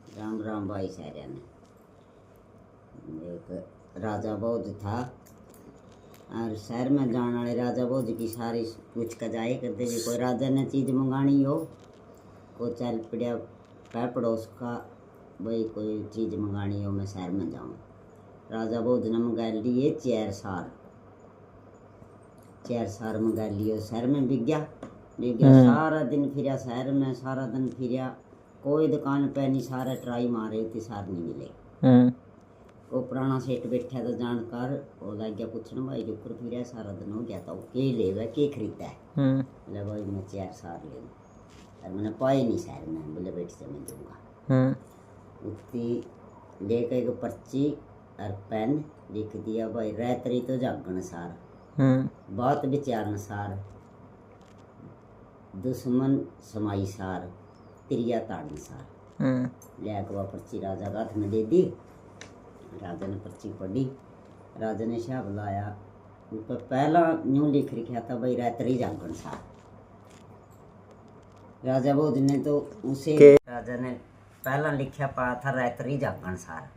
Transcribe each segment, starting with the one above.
राम राम भाई सारे ने। एक राजा बौद्ध था और शहर में जाने वाले राजा बौद्ध की सारी पूछ कर जाए करते भी कोई राजा ने चीज़ मंगानी हो को चल पड़िया पै पड़ोस का भाई कोई चीज़ मंगानी हो मैं शहर में जाऊँ। राजा बौद्ध ने मंगा लिए 4 सार मंगा लिए शहर में बिक गया सारा दिन फिरा शहर में सारा दिन फिरा कोई दुकान पे नहीं सारा ट्राई मारे थे सार नहीं मिले। वो पुराना सेठ बैठा तो जानकार वो लग गया पूछने भाई के ऊपर फिर सारा दिन हो गया था वो के ले के खरीदा है। बोले भाई मैं 4 सार ले और मैंने पाए नहीं शहर में। बोले बैठ से मैं दूंगा उतनी लेकर एक पर्ची और पेन लिख दिया भाई रात्रि तो जागन सार बात विचारन सार दुश्मन समाई सार तिरिया ताड़न सार। ले वह पर्ची राजा का हाथ में दे दी। राजा ने पर्ची पढ़ी। राजा ने हिसाब लाया ऊपर पहला न्यू लिख रखा था भाई रात्रि जागन सार। राजा बौद्ध ने तो उसे राजा ने पहला लिखा पाया था रात्रि जागन सार।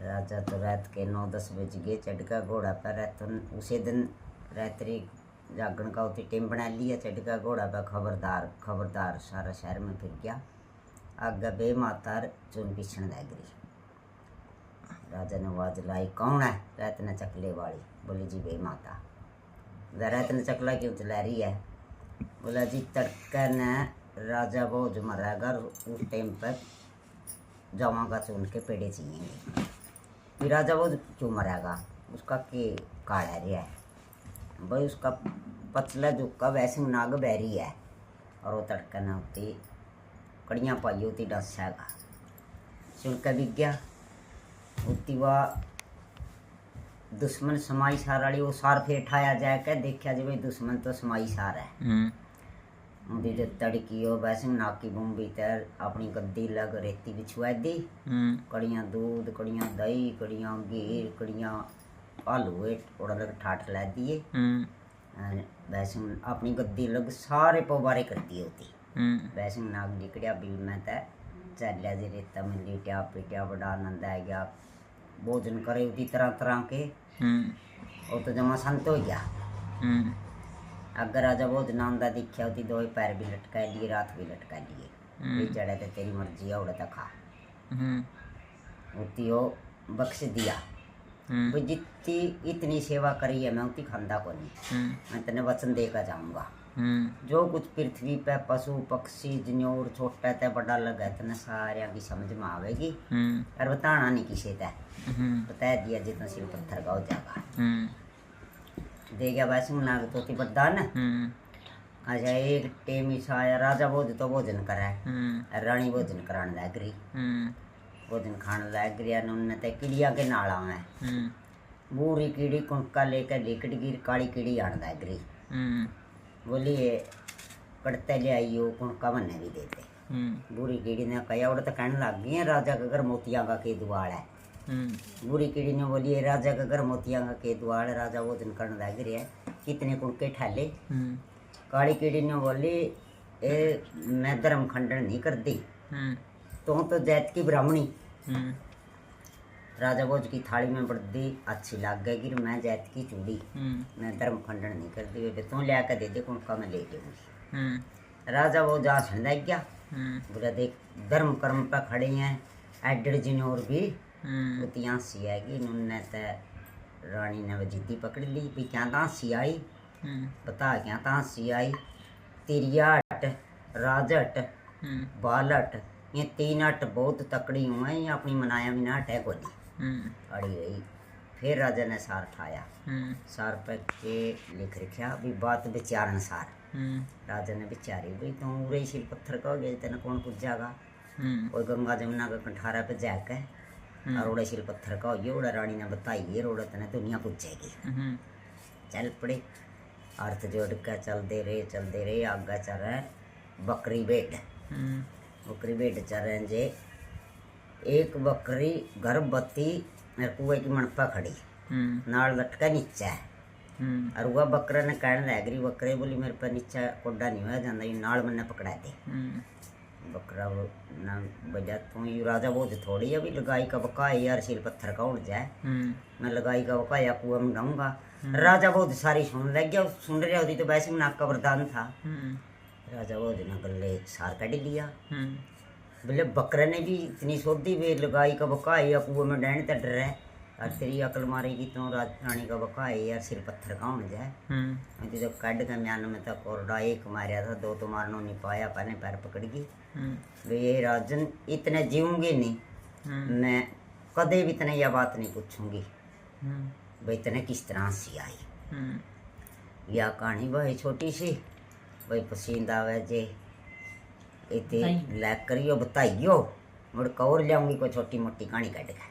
राजा तो रात के 9-10 बज गए चढ़ का घोड़ा पर तो उसे दिन रात्रि जागन का उतनी टेम बना लिया। चढ़ का घोड़ा पर खबरदार सारा शहर में फिर गया। आगे बे मातार चुन पिछन लग गई। राजा ने आवाज लाई कौन है? रात ने चकले वाली। बोली जी बे माता। रात ने चकला क्यों चला रही है? बोला जी तड़का ने राजा बौद्ध मरेगा उस टाइम पर जावागा चुन के पेड़े चाहिए। फिर राजा बौद्ध क्यों मरेगा? उसका के काड़ा रहा है भाई उसका पतला जुका वैसे नाग बैरी है और वो तड़का ने होती कड़ियाँ पाई होती डसेगा सुन के बिक गया। उती वह दुश्मन समाई सार वाली वो सार फिर ठाया जाए के देखा जी भाई दुश्मन तो समाई सार है। उनकी जो तड़की हो वैसे नाकी बुम्बी तर अपनी गद्दी लग रेती बिछवा दी। कड़ियाँ दूध कड़ियाँ दही कड़ियाँ घी कड़ियाँ आलू थोड़ा लग ठाठ ला दिए। वैसे अपनी गद्दी लग सारे पवारे कर दिए होती। वैसे नाग निकलिया बिल में तय चलिया जी रेता में लिटिया पिटिया बड़ा आनंद आ गया। भोजन करे उसी तरह तरह के और तो जमा संत हो गया। अगर राजा बौद्ध नांदा दिखा होती 2 पैर भी लटका लिए रात भी लटका लिए चढ़े तो तेरी मर्जी है उड़ा खा उती हो बख्श दिया। जितनी इतनी सेवा करी है मैं उतनी खांदा को नहीं। मैं तेने वचन देकर जाऊंगा जो कुछ पृथ्वी पे पशु पक्षी जन्योर छोटा ते बड़ा लगा तेने सारे की समझ में आवेगी और बताना नहीं किसी ते बता दिया जितना सिर पत्थर का हो जाएगा। दे गया वैसे नाग तोती बरदान। अच्छा एक टेम ईसा आया राजा बौद्ध तो भोजन करा है रानी भोजन कराने लग रही भोजन खाने लग गया। उन्होंने तो किड़िया के नाला में बूढ़ी कीड़ी कुंका लेकर लिकट गिर काली कीड़ी आने लग रही। बोली कड़ते ले आई हो कुंका बने भी देते। बूढ़ी कीड़ी ने कहा उड़ तो कहने लग गई है राजा का घर मोतिया का के दुआल है। बूढ़ी कीड़ी ने बोली राजा का घर मोतिया का के दुआल राजा भोजन करने लग रही है कितने कुंके ठाले। काली कीड़ी ने बोली मैं धर्म खंडन नहीं करती तो जैत की ब्राह्मणी। राजा भोज की थाली में बड़ी अच्छी लग गई मैं जैत की चूड़ी मैं धर्म खंडन नहीं करती तू ले आकर दे दे कुंका मैं ले लूँगी। राजा भोज आसन लग गया। बोला देख धर्म कर्म पर खड़े हैं एडर जिनोर भी उती हंसी आएगी। उन्होंने तो रानी ने जिद्दी पकड़ ली भी क्या हंसी आई बता क्या हंसी आई। तिरियाट राजट बालट ये 3 अट बहुत तकड़ी हुए ये अपनी मनाया भी ना अटैक होली अड़ी रही। फिर राजा ने सार ठाया सार पर के लिख रखा भी बात विचारन सार। राजा ने विचारी भाई तू उरे सिर पत्थर का हो गया तेने कौन पूछेगा कोई गंगा जमुना का कंठारा पे जाकर और उड़े सिर पत्थर का हो उड़ा रानी ने बताई रोड़ा तेने दुनिया पूछेगी। चल पड़े अर्थ जोड़ कर चलते रहे आगे चल रहे बकरी बेट चल रहे जे एक बकरी गर्भवती कुएं की मणपा खड़ी नाल लटका नीचा है और वह बकरा ने कहने लग रही बकरे बोली मेरे पर नीचा कोडा नहीं हुआ जाता ये नाल मैंने पकड़ा दे बकरा वो ना बजा तू यू राजा बहुत थोड़ी अभी लगाई का बकाए यार सिल पत्थर का उड़ जाए मैं लगाई का बकाया कुआ में डाऊंगा। राजा बहुत सारी सुन लग गया, सुन रहा होती तो वैसे में नाक का वरदान था। राजा बहुत ने गले सार कट लिया। बोले बकरे ने भी इतनी सोधी वे लगाई का बकाए या कुआ में डैन तट रहे और तेरी अकल मारेगी तो रानी का बकाए यार सिर पत्थर का उड़ जाए। तो जब कड के म्यान में तक कोरडा एक मारा था, दो तो मारनो नहीं पाया, पहले पैर पकड़ गई। ये राजन इतने जीऊंगी नहीं, मैं कदे भी इतने यह बात नहीं पूछूंगी भाई इतने किस तरह से आई। या कहानी भाई छोटी सी भाई पसंद आवे जे इतने लैक करियो बताइयो मुड़ कौर लियाऊंगी कोई छोटी मोटी कहानी कट के।